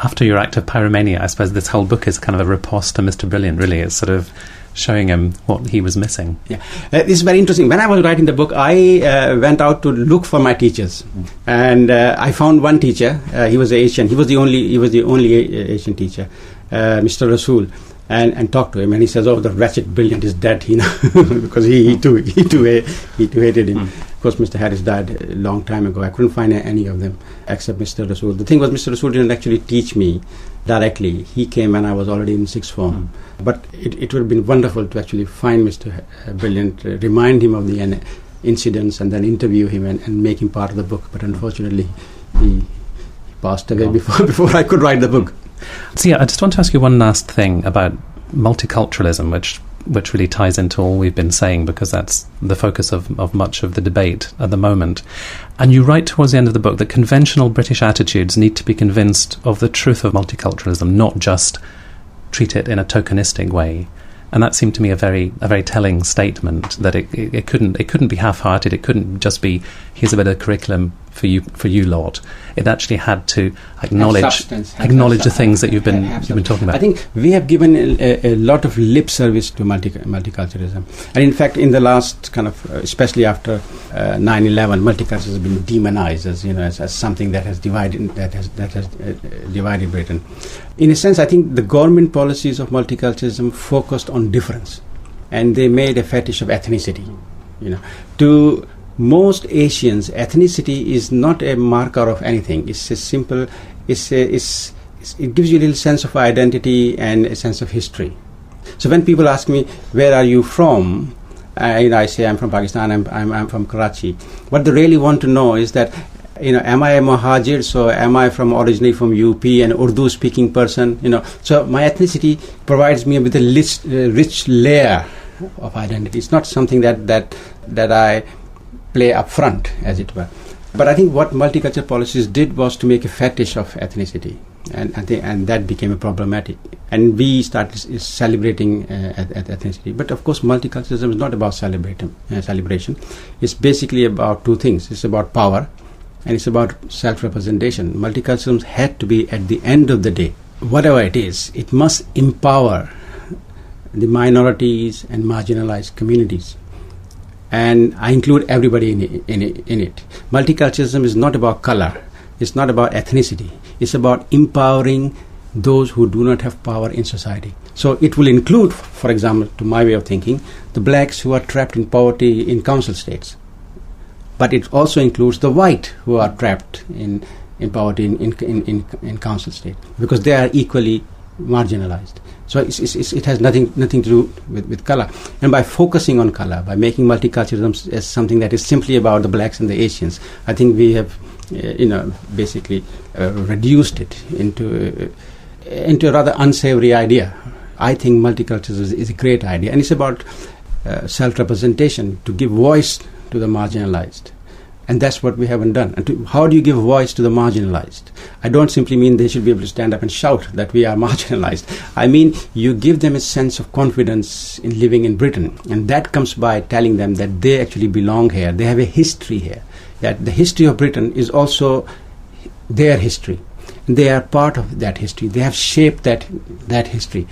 after your act of pyromania, I suppose this whole book is kind of a riposte to Mr. Brilliant, really. It's sort of showing him what he was missing. Yeah, this is very interesting. When I was writing the book, I went out to look for my teachers, and I found one teacher. He was Asian. He was the only Asian teacher, Mr. Rasool, and talked to him. And he says, "Oh, the wretched Brilliant is dead," because he too hated him. Of course, Mr. Harris died a long time ago. I couldn't find any of them except Mr. Rasool. The thing was, Mr. Rasool didn't actually teach me directly. He came when I was already in sixth form. But it would have been wonderful to actually find Mr. Brilliant, remind him of the incidents, and then interview him and make him part of the book. But unfortunately, he passed away before I could write the book. So yeah, I just want to ask you one last thing about multiculturalism, which really ties into all we've been saying, because that's the focus of much of the debate at the moment. And you write towards the end of the book that conventional British attitudes need to be convinced of the truth of multiculturalism, not just treat it in a tokenistic way. And that seemed to me a very telling statement, that it couldn't be half-hearted. It couldn't just be, here's a bit of curriculum for you lot. It actually had to acknowledge the things that you've been talking about. I think we have given a lot of lip service to multiculturalism, and in fact, in the last kind of, especially after 9/11, multiculturalism has been demonized as something that has divided divided Britain. In a sense, I think the government policies of multiculturalism focused on difference, and they made a fetish of ethnicity. To most Asians, ethnicity is not a marker of anything. It's a simple. It gives you a little sense of identity and a sense of history. So when people ask me, "Where are you from?" I say, "I'm from Pakistan. I'm from Karachi." What they really want to know is that, am I a Muhajir? So am I originally from UP, an Urdu-speaking person? So my ethnicity provides me with a rich layer of identity. It's not something that I play up front, as it were. But I think what multicultural policies did was to make a fetish of ethnicity, and that became a problematic. And we started celebrating ethnicity. But of course, multiculturalism is not about celebration. It's basically about two things. It's about power, and it's about self-representation. Multiculturalism had to be, at the end of the day, whatever it is, it must empower the minorities and marginalized communities. And I include everybody in it. Multiculturalism is not about color. It's not about ethnicity. It's about empowering those who do not have power in society. So it will include, for example, to my way of thinking, the blacks who are trapped in poverty in council states. But it also includes the white who are trapped in poverty in council states, because they are equally marginalized. So it has nothing to do with color. And by focusing on color, by making multiculturalism as something that is simply about the blacks and the Asians, I think we have, basically reduced it into a rather unsavory idea. I think multiculturalism is a great idea, and it's about self-representation, to give voice to the marginalized. And that's what we haven't done. And how do you give voice to the marginalized? I don't simply mean they should be able to stand up and shout that we are marginalized. I mean, you give them a sense of confidence in living in Britain. And that comes by telling them that they actually belong here. They have a history here. That the history of Britain is also their history. And they are part of that history. They have shaped that history.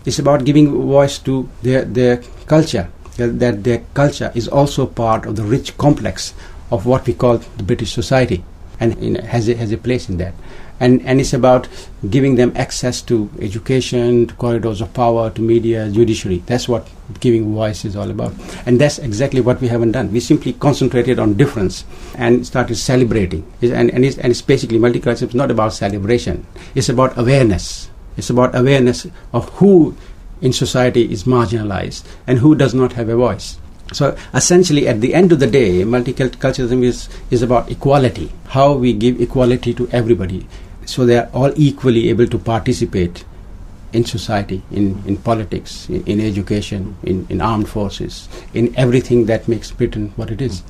It's about giving voice to their culture. That their culture is also part of the rich complex of what we call the British society, and has a place in that. And it's about giving them access to education, to corridors of power, to media, judiciary. That's what giving voice is all about. And that's exactly what we haven't done. We simply concentrated on difference and started celebrating. And it's basically, multiculturalism is not about celebration. It's about awareness. It's about awareness of who in society is marginalized and who does not have a voice. So essentially, at the end of the day, multiculturalism is about equality, how we give equality to everybody, so they are all equally able to participate in society, in politics, in education, in armed forces, in everything that makes Britain what it is.